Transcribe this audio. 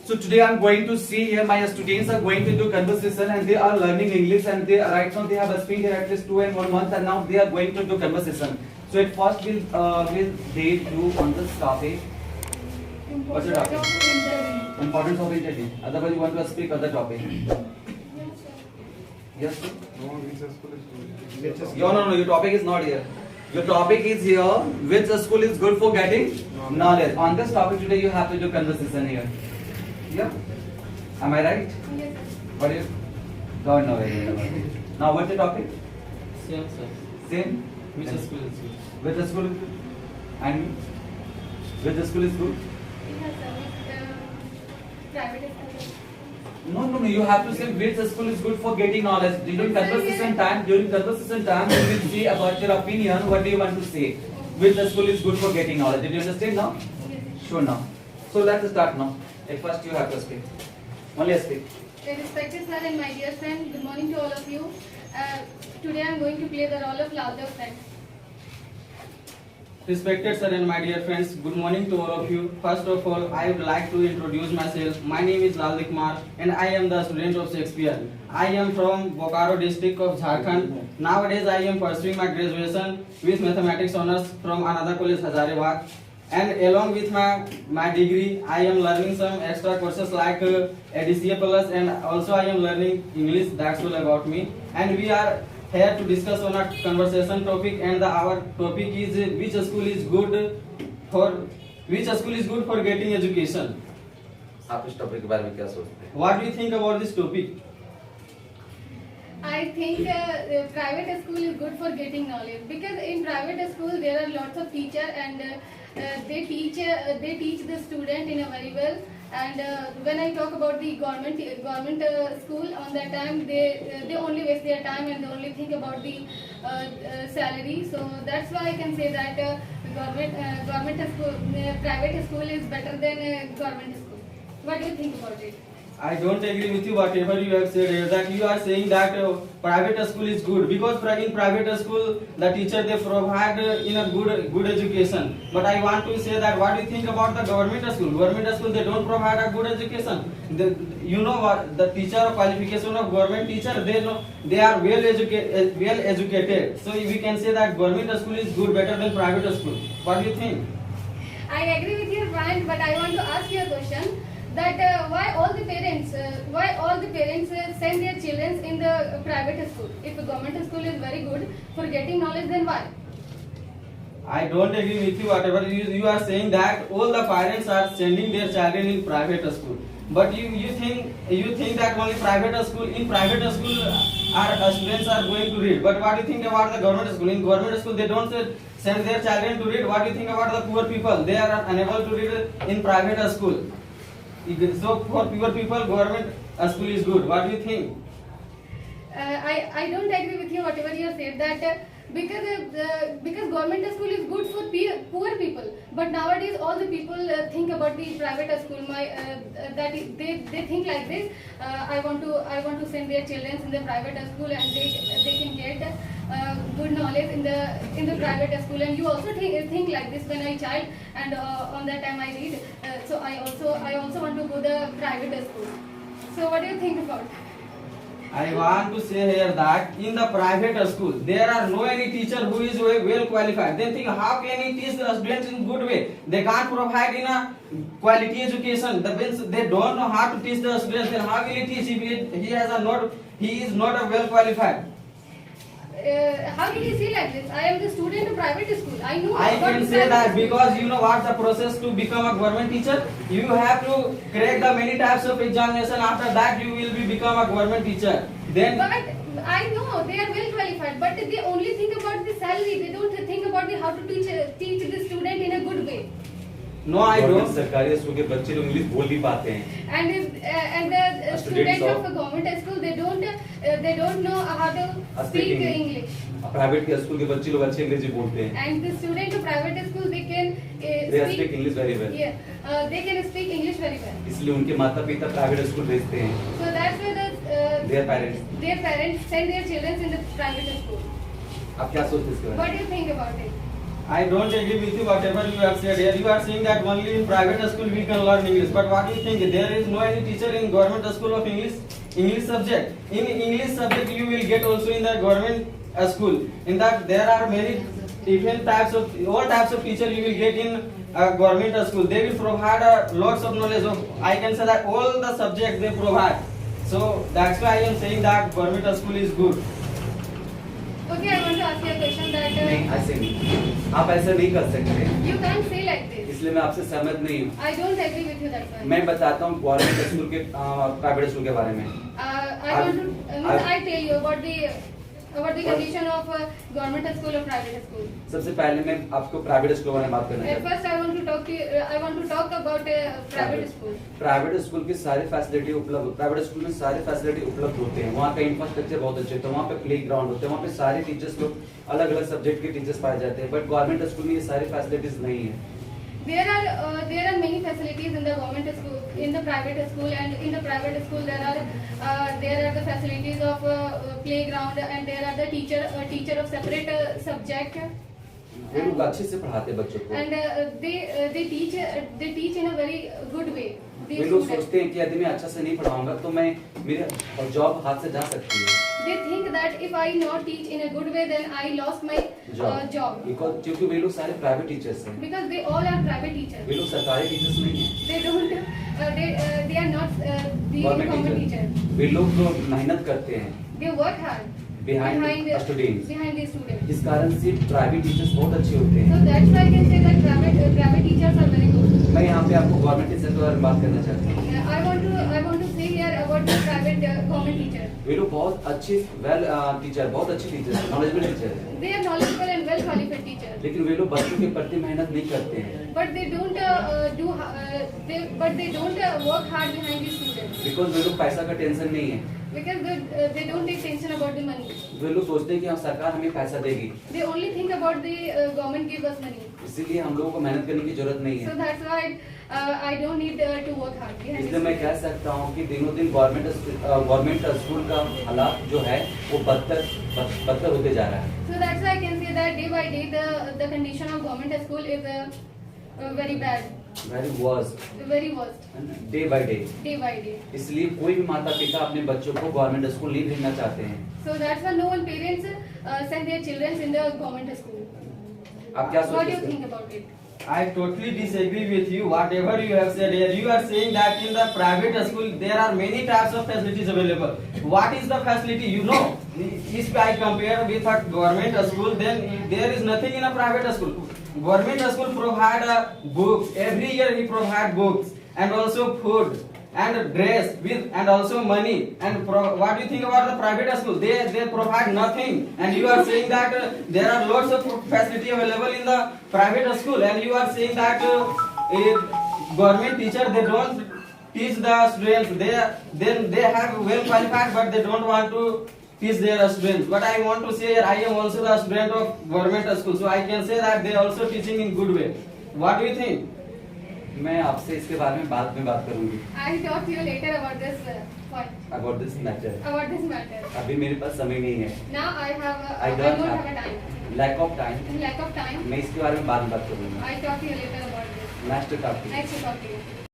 So today I'm going to see here my students are going to do conversation and they are learning English and they right now they have been here at least 2 and 1 month and now they are going to do conversation. So at first will they do on this topic? What's the topic? Importance of interview. Otherwise you want to speak other topic. Yes. Sir? No. Your topic is not here. Your topic is here. Which school is good for getting knowledge? On this topic today you have to do conversation here. Yeah. Am I right? Yes. What is? Don't know very well. Now what's the topic? Same, sir. Same. Which school is good? Which school is good? And which school is good? Private school. No. You have to say which school is good for getting knowledge. During conversation time, you will see about your opinion. What do you want to say? Which school is good for getting knowledge? Did you understand now? Yes. Sure now. So let's start now. At first you have to speak. Only speak. Respected sir and my dear friend, good morning to all of you. Today I am going to play the role of louder friend. Respected sir and my dear friends, good morning to all of you. First of all, I would like to introduce myself. My name is Lal Kumar and I am the student of Shakespeare. I am from Bokaro district of Jharkhand. Nowadays I am pursuing my graduation with mathematics honors from Ananda College, Hazaribagh. And along with my degree, I am learning some extra courses like ADCA Plus and also I am learning English. That's all about me. And we are here to discuss on a conversation topic and our topic is which school is good for getting education. आप इस topic के बारे में क्या सोचते हैं? What do you think about this topic? I think private school is good for getting knowledge because in private school there are lots of teacher and they teach the student in a very well. And when I talk about the government school, on that time they only waste their time and they only think about the salary. So that's why I can say that private school is better than government school. What do you think about it? I don't agree with you whatever you have said here, that you are saying that private school is good because in private school the teacher they provide in a good education. But I want to say that what do you think about the government school? Government school they don't provide a good education. You know what the teacher qualification of government teacher they are well educated. So we can say that government school is good better than private school. What do you think? I agree with your point, but I want to ask you a question. That why all the parents send their children in the private school? If the government school is very good for getting knowledge, then why? I don't agree with you whatever you are saying that all the parents are sending their children in private school. But you think that only private school our students are going to read. But what do you think about the government school? In government school they don't send their children to read. What do you think about the poor people? They are unable to read in private school. So for poor people, government school is good. What do you think? I don't agree with you whatever you said that because government school is good for poor people. But nowadays all the people think about the private school. That they think like this. I want to send their children in the private school and they can get good knowledge in the private school. And you also think like this when I child and on that time I read. So I also want to go the private school. So what do you think about? I want to say here that in the private school there are no any teacher who is well qualified. They think how can he teach the students in good way? They can't provide in a quality education. They don't know how to teach the students. Then how will he teach if he is not a well qualified? How can you say like this? I am the student of private school. I know. I can say that because you know what the process to become a government teacher. You have to crack the many types of examination. After that, you will become a government teacher. Then. But I know they are well qualified, but they only think about the salary. They don't think about how to teach the student in a good way. No, I don't. सरकारी school के बच्चे लोग English बोल नहीं पाते हैं. And the students of a government school they don't know how to speak English. Private के school के बच्चे लोग अच्छे अंग्रेजी बोलते हैं. And the student of private school they can speak English very well. Yeah, they can speak English very well. इसलिए उनके माता पिता प्राइवेट स्कूल भेजते हैं. So that's why their parents send their children in the private school. आप क्या सोचते हैं इसके बारे में? What do you think about it? I don't agree with you whatever you have said here. You are saying that only in private school we can learn English. But what do you think? There is no any teacher in government school of English subject. In English subject you will get also in the government school. In that there are many different types of all types of teacher you will get in government school. They will provide lots of knowledge of. I can say that all the subjects they provide. So that's why I am saying that government school is good. Okay, I want to ask you a question that नहीं, ऐसे नहीं, आप ऐसा नहीं कर सकते, you can't say like this. इसलिए मैं आपसे सहमत नहीं हूँ। I don't agree with you, that's why. मैं बताता हूँ गवर्नमेंट स्कूल के प्राइवेट स्कूल के बारे में। I want to I tell you about the condition of government school or private school. सबसे पहले मैं आपको प्राइवेट स्कूल के बारे में बात करना At चाहता हूँ। first, I want to talk about private school. Private school की सारी फैसिलिटी उपलब्ध, प्राइवेट स्कूल में सारी फैसिलिटी उपलब्ध होते हैं। वहाँ का इंफ्रास्ट्रक्चर बहुत अच्छे होते हैं, वहाँ पे प्ले ग्राउंड होते हैं, वहाँ पे सारे टीचर्स लोग अलग अलग सब्जेक्ट के टीचर्स पाए जाते हैं। बट गवर्नमेंट स्कूल में ये सारी फैसिलिटीज नहीं है। There are many facilities in the government school, in the private school, and in the private school there are the facilities of playground, and there are the teacher of separate subject. वो लोग अच्छे से पढ़ाते हैं बच्चों को। And they teach in a very good way. वे लोग सोचते हैं कि यदि मैं अच्छा से नहीं पढ़ाऊंगा तो मैं मेरे जॉब हाथ से जा सकती है। They think that if I not teach in a good way, then I lost my job. Because क्योंकि वे लोग सारे प्राइवेट टीचर्स हैं। Because they all are private teachers. वे लोग सरकारी टीचर्स नहीं हैं। They don't. They are not the government teachers. वे लोग तो मेहनत करते हैं। They work hard Behind the students. Behind the students. इस कारण से प्राइवेट टीचर्स बहुत अच्छे होते So हैं। that's why I can say that private teachers are very good. मैं यहाँ पे आपको गवर्नमेंट टीचर के बारे में बात करना चाहता हूँ। I want to say here about the private government teacher. वे लोग बहुत अच्छे टीचर, बहुत अच्छे टीचर, नॉलेजेबल टीचर हैं। They are knowledgeable and well qualified teachers. लेकिन वे लोग बच्चों के प्रति मेहनत नहीं करते हैं। But they don't work hard behind the students. Because वे लोग पैसा का टेंशन नहीं है। Because they don't take tension about the money. वे लोग सोचते हैं कि हम सरकार हमें पैसा देगी, They only think about the government give us money. इसीलिए हम लोगों को मेहनत करने की जरूरत नहीं So है। that's why I don't need to work hard. behind इसलिए the मैं कह सकता हूँ कि दिनों दिन गवर्नमेंट स्कूल का हालात जो है वो बदतर होते जा रहा है। So that's why I can say that day by day the condition of government school is very bad, very worst, very worst, day by day. day by day. इसलिए कोई भी माता पिता अपने बच्चों को गवर्नमेंट स्कूल नहीं भेजना चाहते हैं। So that's why no one parents send their children in the government school. आप क्या What do you सोचते think हैं? about it? I totally disagree with you. Whatever you have said here, you are saying that in the private school there are many types of facilities available. What is the facility? You know, if I compare with a government school, then there is nothing in a private school. Government school provide books every year. He provide books and also food and dress with and also money. And what do you think about the private school? They provide nothing. And you are saying that there are lots of facility available in the private school, and you are saying that government teacher they don't teach the students. They have well qualified, but they don't want to teach their students. But I want to say I am also the student of government school, so I can say that they are also teaching in good way. What do you think? मैं आपसे इसके बारे में बाद में बात करूंगी। I'll talk to you later about this point. About this matter. About this matter. अभी मेरे पास समय नहीं है। Now I I don't don't have a have time. lack of time। In lack of time, मैं इसके बारे में बाद में बात करूंगा। I'll talk to you later about this. Nice to talk to you। Nice to talk to you.